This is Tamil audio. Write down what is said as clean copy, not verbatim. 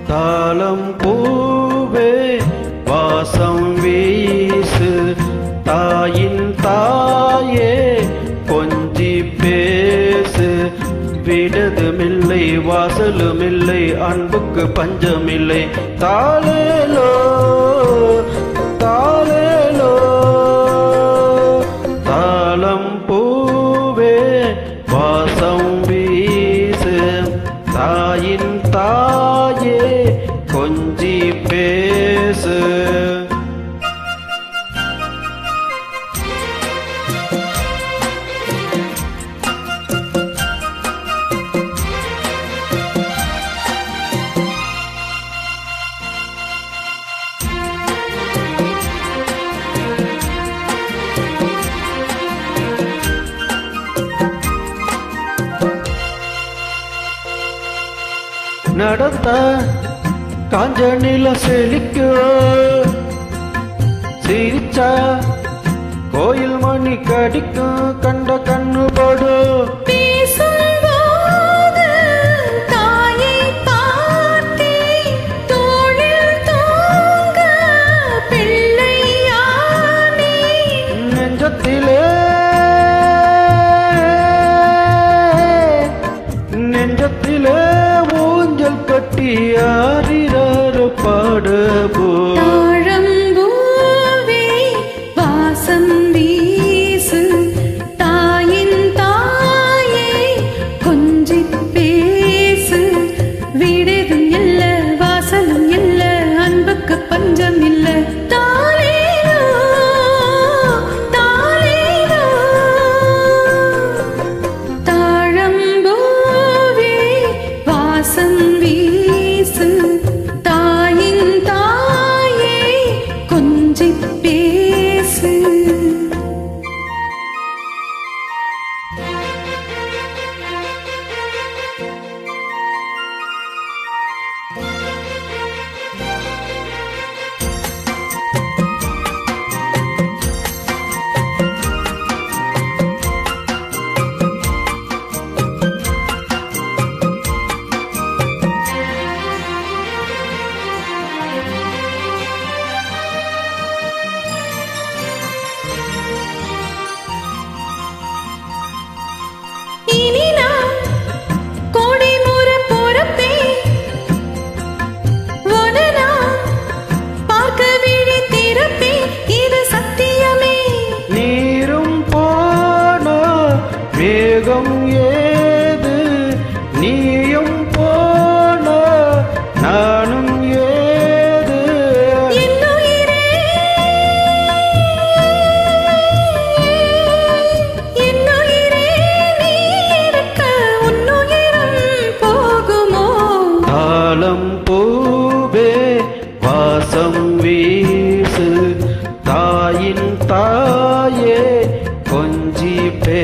தாளம் பூவே வாசம் வீசு தாயின் தாயே கொஞ்சி பேசு விடதுமில்லை வாசலுமில்லை அன்புக்கு பஞ்சமில்லை தாளேலோ தாளேலோ தாளம் பூவே வாசம் வீசு தாயின் தாயே கொஞ்சி பேசு. நடந்த காஞ்ச நில செழிக்கும் சிரிச்சா கோயில் மணி கடிக்கும் கண்ட கண்ணு படும் நெஞ்சத்திலே நெஞ்சத்திலே ஊஞ்சல் கட்டி ஆரிராறு பாடபோ தாழம்பூவே வாசம் வீசு தாயின் தாயே கொஞ்சி பேசு விடதும் இல்ல வாசலும் இல்ல அன்புக்கு பஞ்சம் இல்ல தாலேலோ தாலேலோ தாழம்பூவே வாசம் வீசு தாயின் தாயே கொஞ்சி பேசு. மேகம் ஏது நீயும் போன நானும் ஏது என்னுயிரே நீ இருக்க உன்னுயிரும் போகுமோ தாளம் பூவே வாசம் வீசு தாயின் தாயே கொஞ்சி பே